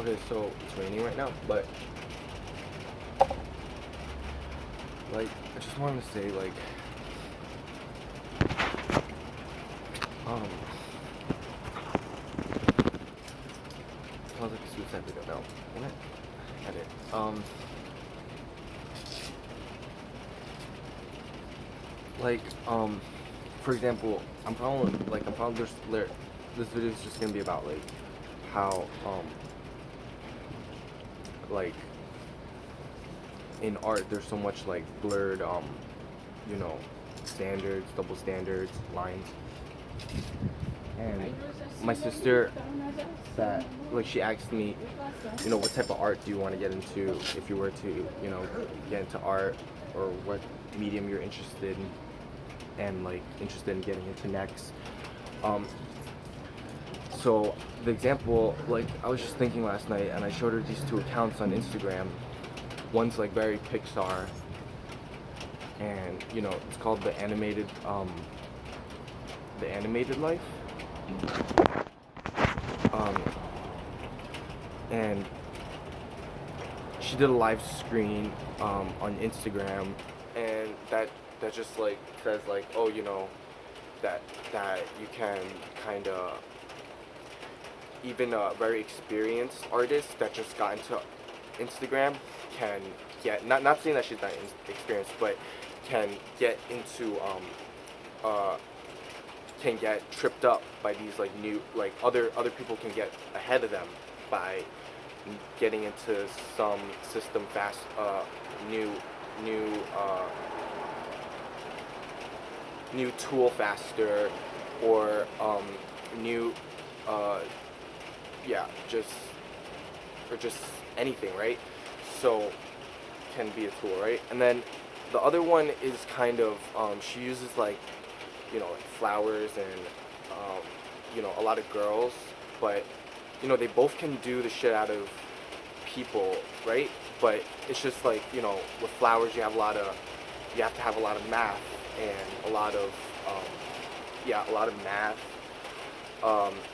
Okay, so it's raining right now, but like I just wanted to say um sounds like a suicide video now. What? Edit. Like for example, this video is just gonna be about like how like in art there's so much like blurred you know standards, double standards, lines. And my sister, that like she asked me, you know, what type of art do you want to get into if you were to, you know, get into art, or what medium you're interested in and like interested in getting into next. So the example, like I was just thinking last night and I showed her these two accounts on Instagram. One's like very Pixar, and you know it's called the animated life. Um, and she did a live screen on Instagram, and that just like says like, oh, you know, that you can kind of, even a very experienced artist that just got into Instagram can get, not saying that she's not experienced, but can get into can get tripped up by these like new, like other people can get ahead of them by getting into some system fast, new new tool faster, or new yeah, just anything, right? So can be a tool, right? And then the other one is kind of she uses like, you know, like flowers and you know, a lot of girls, but you know they both can do the shit out of people, right? But it's just like, you know, with flowers you have to have a lot of math and a lot of math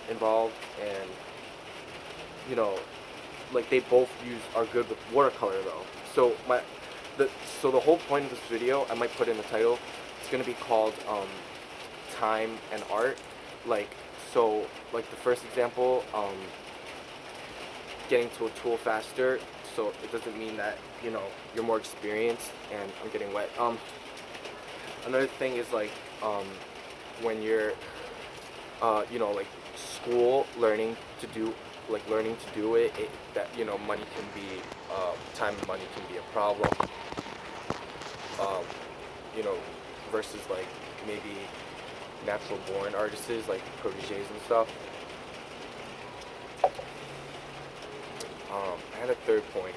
involved, and you know, like they both are good with watercolor though. So the whole point of this video, I might put in the title, it's gonna be called time and art. Like, so like the first example, getting to a tool faster, so it doesn't mean that, you know, you're more experienced. And I'm getting wet. Another thing is like when you're you know, like school, learning to do it, that, you know, money can be time and money can be a problem, you know, versus like maybe natural born artists like proteges and stuff. I had a third point.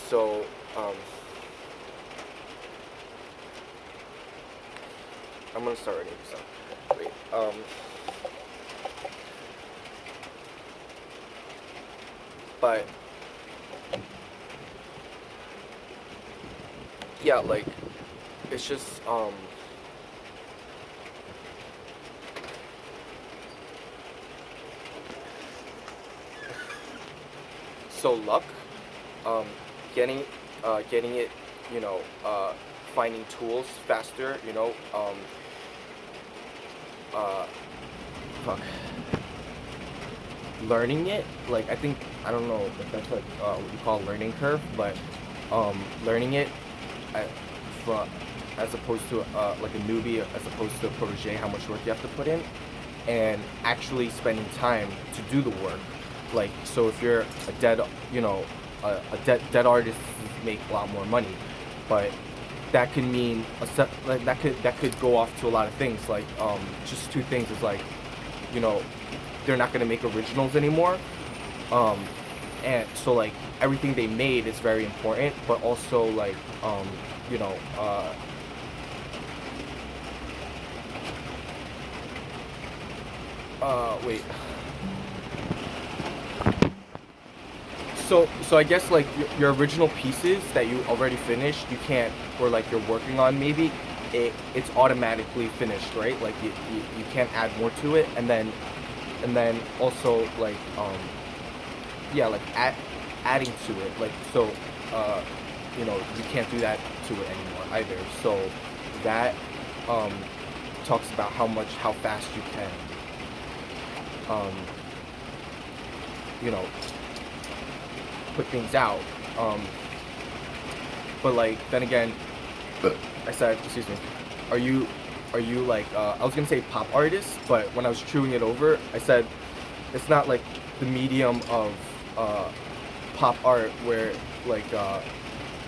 So I'm gonna start writing this down. Wait. But yeah, like it's just so luck, getting it, you know, finding tools faster, you know, fuck, learning it, like I don't know if that's like what you call learning curve, but learning it at, as opposed to like a newbie, as opposed to a protege, how much work you have to put in, and actually spending time to do the work. Like, so if you're a dead, you know, a dead artist make a lot more money, but that could mean like that could go off to a lot of things. Like just two things is like, you know, they're not gonna make originals anymore, and so like everything they made is very important, but also like you know, wait. So I guess like your original pieces that you already finished, you can't, or like you're working on maybe, it's automatically finished, right? Like you can't add more to it, and then also like yeah, like adding to it, like so uh you can't do that to it anymore either. So that um talks about how fast you can um you know put things out. um but like then again, I said, excuse me, are you like I was gonna say pop artists, but when I was chewing it over, I said it's not like the medium of uh, pop art where like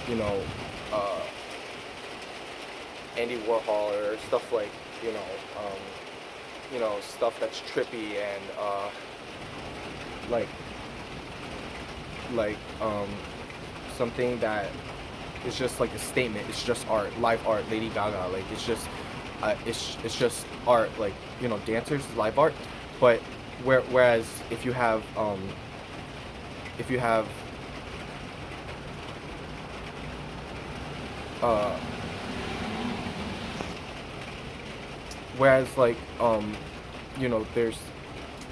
you know uh, Andy Warhol or stuff like you know um, stuff that's trippy and like like um, something that is just like a statement. It's just art, live art. Lady Gaga, like it's just art, like dancers, live art. But whereas if you have uh whereas like there's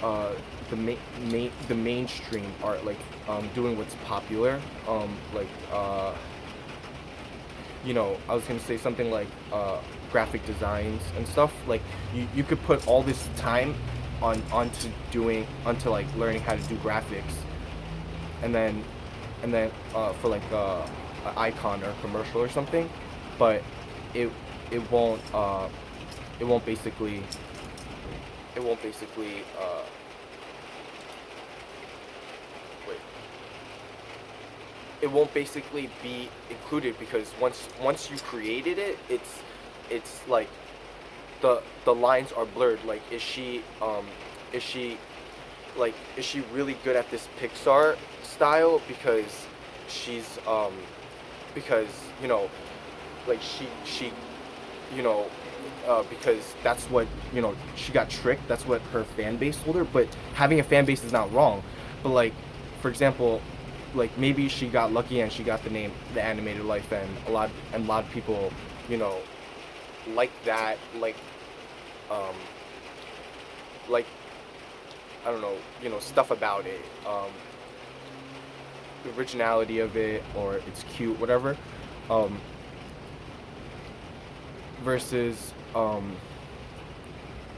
uh the mainstream art, like doing what's popular, like I was gonna say something like graphic designs and stuff. Like you could put all this time onto like learning how to do graphics, and then for like an icon or a commercial or something, but it it won't it won't basically it won't basically wait it won't basically be included, because once you created it, it's like the lines are blurred. Like is she is she really good at this Pixar style because she's because like she because that's what she got tricked, that's what her fan base told her. But having a fan base is not wrong. But like, for example, like maybe she got lucky and she got the name The Animated Life, and a lot of people you know like that, um like I don't know, stuff about it, the originality of it, or it's cute, whatever. um Versus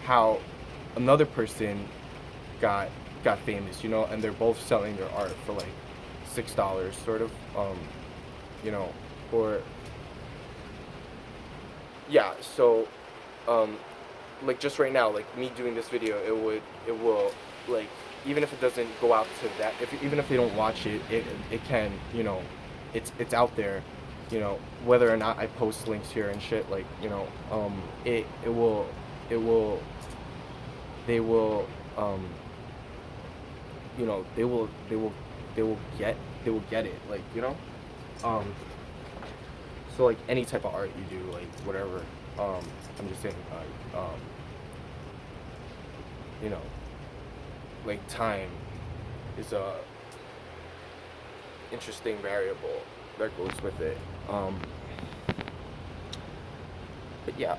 how another person got famous, and they're both selling their art for like $6, sort of, you know, or yeah. So, um, like just right now, like me doing this video, it will like, even if it doesn't go out to that, even if they don't watch it, it can, it's out there, whether or not I post links here and shit, like it will it will they will they will get it, like um so like any type of art you do, like whatever, I'm just saying, you know like time is a interesting variable that goes with it. But yeah,